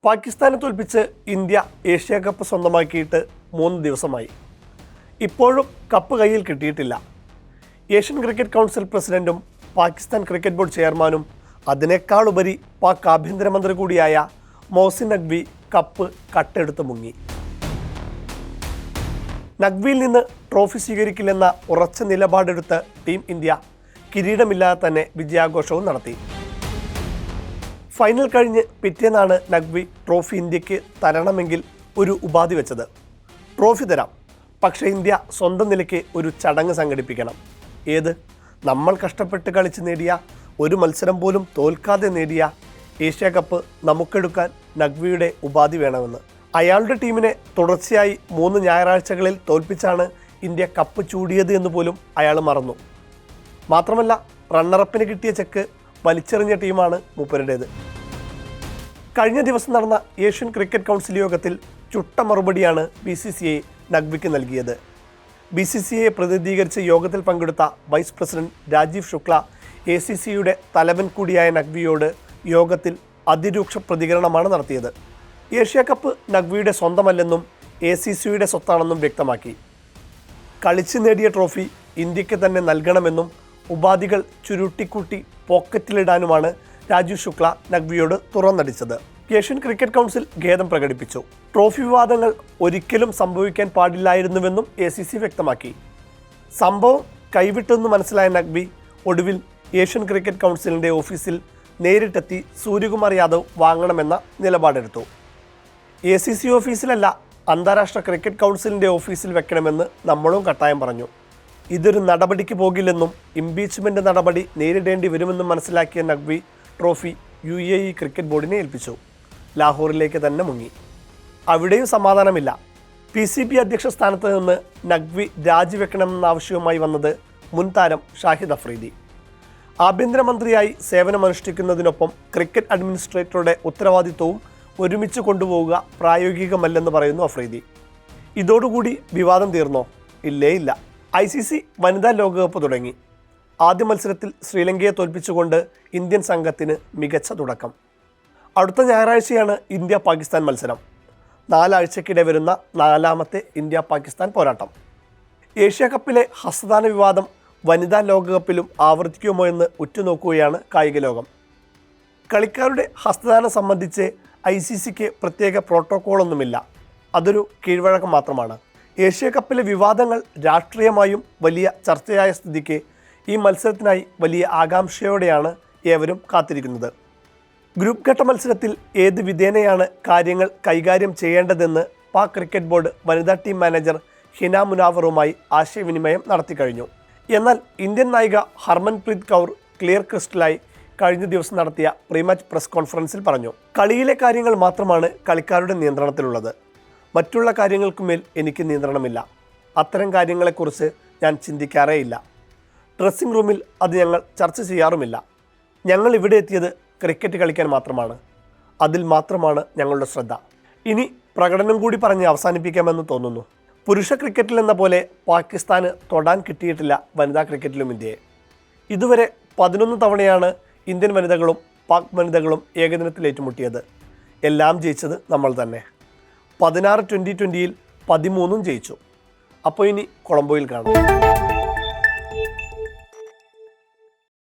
പാകിസ്ഥാനെ തോൽപ്പിച്ച് India Asia cup സ്വന്തമാക്കിയിട്ട് 3 ദിവസമായി. ഇപ്പോഴും കപ്പ് കയ്യിൽ കിട്ടിയിട്ടില്ല. ഏഷ്യൻ ക്രിക്കറ്റ് കൗൺസിൽ പ്രസിഡന്റും പാകിസ്ഥാൻ ക്രിക്കറ്റ് ബോർഡ് ചെയർമാനും അതിനേക്കാളുപരി പാക് ആഭ്യന്തരമന്ത്രി കൂടിയായ മൊഹ്സിൻ നഖ്വി കപ്പ് കട്ടെടുത്ത് മുങ്ങി. നഖ്വിയിൽ നിന്ന് ട്രോഫി സ്വീകരിക്കില്ലെന്ന ഉറച്ച നിലപാടെടുത്ത് ടീം ഇന്ത്യ കിരീടമില്ലാതെ തന്നെ വിജയാഘോഷവും നടത്തി. ഫൈനൽ കഴിഞ്ഞ് പിറ്റേന്നാണ് നഖ്വി ട്രോഫി ഇന്ത്യക്ക് തരണമെങ്കിൽ ഒരു ഉപാധി വെച്ചത്. ട്രോഫി തരാം, പക്ഷേ ഇന്ത്യ സ്വന്തം നിലയ്ക്ക് ഒരു ചടങ്ങ് സംഘടിപ്പിക്കണം. ഏത്? നമ്മൾ കഷ്ടപ്പെട്ട് കളിച്ച് നേടിയ, ഒരു മത്സരം പോലും തോൽക്കാതെ നേടിയ ഏഷ്യ കപ്പ് നമുക്കെടുക്കാൻ നഖ്വിയുടെ ഉപാധി വേണമെന്ന്. അയാളുടെ ടീമിനെ തുടർച്ചയായി 3 ഞായറാഴ്ചകളിൽ തോൽപ്പിച്ചാണ് ഇന്ത്യ കപ്പ് ചൂടിയത് എന്ന് പോലും അയാൾ മറന്നു. മാത്രമല്ല, റണ്ണറപ്പിന് കിട്ടിയ ചെക്ക് വലിച്ചെറിഞ്ഞ ടീമാണ് മൂപ്പരുടേത്. കഴിഞ്ഞ ദിവസം നടന്ന ഏഷ്യൻ ക്രിക്കറ്റ് കൗൺസിൽ യോഗത്തിൽ ചുട്ട മറുപടിയാണ് BCCI നഖ്വിക്ക് നൽകിയത്. BCCIയെ പ്രതിനിധീകരിച്ച് യോഗത്തിൽ പങ്കെടുത്ത വൈസ് പ്രസിഡന്റ് രാജീവ് ശുക്ല ACCയുടെ തലവൻ കൂടിയായ നഖ്വിയോട് യോഗത്തിൽ അതിരൂക്ഷ പ്രതികരണമാണ് നടത്തിയത്. ഏഷ്യ കപ്പ് നഖ്വിയുടെ സ്വന്തമല്ലെന്നും ACCയുടെ സ്വത്താണെന്നും വ്യക്തമാക്കി. കളിച്ച് നേടിയ ട്രോഫി ഇന്ത്യക്ക് തന്നെ നൽകണമെന്നും ഉപാധികൾ ചുരുട്ടിക്കൂട്ടി പോക്കറ്റിലിടാനുമാണ് രാജീവ് ശുക്ല നഖ്വിയോട് തുറന്നടിച്ചത്. ഏഷ്യൻ ക്രിക്കറ്റ് കൗൺസിൽ ഖേദം പ്രകടിപ്പിച്ചു. ട്രോഫി വിവാദങ്ങൾ ഒരിക്കലും സംഭവിക്കാൻ പാടില്ലായിരുന്നുവെന്നും ACC വ്യക്തമാക്കി. സംഭവം കൈവിട്ടെന്ന് മനസ്സിലായ നഖ്വി ഒടുവിൽ ഏഷ്യൻ ക്രിക്കറ്റ് കൗൺസിലിൻ്റെ ഓഫീസിൽ നേരിട്ടെത്തി സൂര്യകുമാർ യാദവ് വാങ്ങണമെന്ന നിലപാടെടുത്തു. ACC ഓഫീസിലല്ല, അന്താരാഷ്ട്ര ക്രിക്കറ്റ് കൗൺസിലിൻ്റെ ഓഫീസിൽ വെക്കണമെന്ന് നമ്മളും കട്ടായം പറഞ്ഞു. ഇതൊരു നടപടിക്ക് പോകില്ലെന്നും ഇംപീച്ച്മെൻറ്റ് നടപടി നേരിടേണ്ടി വരുമെന്നും മനസ്സിലാക്കിയ നഖ്വി ട്രോഫി UAE ക്രിക്കറ്റ് ബോർഡിനെ ഏൽപ്പിച്ചു. ലാഹോറിലേക്ക് തന്നെ മുങ്ങി. അവിടെയും സമാധാനമില്ല. PCB അധ്യക്ഷ സ്ഥാനത്ത് നിന്ന് നഖ്വി രാജിവെക്കണമെന്ന ആവശ്യവുമായി വന്നത് മുൻ താരം ഷാഹിദ് അഫ്രീദി. ആഭ്യന്തരമന്ത്രിയായി സേവനമനുഷ്ഠിക്കുന്നതിനൊപ്പം ക്രിക്കറ്റ് അഡ്മിനിസ്ട്രേറ്ററുടെ ഉത്തരവാദിത്വവും ഒരുമിച്ച് കൊണ്ടുപോവുക പ്രായോഗികമല്ലെന്ന് പറയുന്നു അഫ്രീദി. ഇതോടുകൂടി വിവാദം തീർന്നോ? ഇല്ലേ ഇല്ല. ICC വനിതാ ലോകകപ്പ് തുടങ്ങി. ആദ്യ മത്സരത്തിൽ ശ്രീലങ്കയെ തോൽപ്പിച്ചുകൊണ്ട് ഇന്ത്യൻ സംഘത്തിന് മികച്ച തുടക്കം. അടുത്ത ഞായറാഴ്ചയാണ് ഇന്ത്യ പാകിസ്ഥാൻ മത്സരം. 4 ആഴ്ചക്കിടെ വരുന്ന 4ാമത്തെ ഇന്ത്യ പാകിസ്ഥാൻ പോരാട്ടം. ഏഷ്യ കപ്പിലെ ഹസ്തദാന വിവാദം വനിതാ ലോകകപ്പിലും ആവർത്തിക്കുമോ എന്ന് ഉറ്റുനോക്കുകയാണ് കായിക ലോകം. കളിക്കാരുടെ ഹസ്തദാനം സംബന്ധിച്ച് ICCക്ക് പ്രത്യേക പ്രോട്ടോക്കോളൊന്നുമില്ല. അതൊരു കീഴ്വഴക്കം മാത്രമാണ്. ഏഷ്യ കപ്പിലെ വിവാദങ്ങൾ രാഷ്ട്രീയമായും വലിയ ചർച്ചയായ സ്ഥിതിക്ക് ഈ മത്സരത്തിനായി വലിയ ആകാംക്ഷയോടെയാണ് ഏവരും കാത്തിരിക്കുന്നത്. ഗ്രൂപ്പ് ഘട്ട മത്സരത്തിൽ ഏത് വിധേനയാണ് കാര്യങ്ങൾ കൈകാര്യം ചെയ്യേണ്ടതെന്ന് പാക് ക്രിക്കറ്റ് ബോർഡ് വനിതാ ടീം മാനേജർ ഹിന മുനാവറുമായി ആശയവിനിമയം നടത്തിക്കഴിഞ്ഞു. എന്നാൽ ഇന്ത്യൻ നായിക ഹർമൻപ്രീത് കൗർ ക്ലിയർ ക്രിസ്റ്റലായി കഴിഞ്ഞ ദിവസം നടത്തിയ പ്രീമാച്ച് പ്രസ് കോൺഫറൻസിൽ പറഞ്ഞു, കളിയിലെ കാര്യങ്ങൾ മാത്രമാണ് കളിക്കാരുടെ നിയന്ത്രണത്തിലുള്ളത്. മറ്റുള്ള കാര്യങ്ങൾക്കുമേൽ എനിക്ക് നിയന്ത്രണമില്ല. അത്തരം കാര്യങ്ങളെക്കുറിച്ച് ഞാൻ ചിന്തിക്കാറേയില്ല. ഡ്രസ്സിംഗ് റൂമിൽ അത് ഞങ്ങൾ ചർച്ച ചെയ്യാറുമില്ല. ഞങ്ങൾ ഇവിടെ എത്തിയത് ക്രിക്കറ്റ് കളിക്കാൻ മാത്രമാണ്. അതിൽ മാത്രമാണ് ഞങ്ങളുടെ ശ്രദ്ധ. ഇനി പ്രകടനം കൂടി പറഞ്ഞ് അവസാനിപ്പിക്കാമെന്ന് തോന്നുന്നു. പുരുഷ ക്രിക്കറ്റിലെന്ന പോലെ പാകിസ്ഥാന് തൊടാൻ കിട്ടിയിട്ടില്ല വനിതാ ക്രിക്കറ്റിലും ഇന്ത്യയെ. ഇതുവരെ 11 തവണയാണ് ഇന്ത്യൻ വനിതകളും പാക് വനിതകളും ഏകദിനത്തിൽ ഏറ്റുമുട്ടിയത്. എല്ലാം ജയിച്ചത് നമ്മൾ തന്നെ. 16 T20യിൽ 13 ജയിച്ചു. അപ്പോൾ ഇനി കൊളംബോയിൽ കാണാം.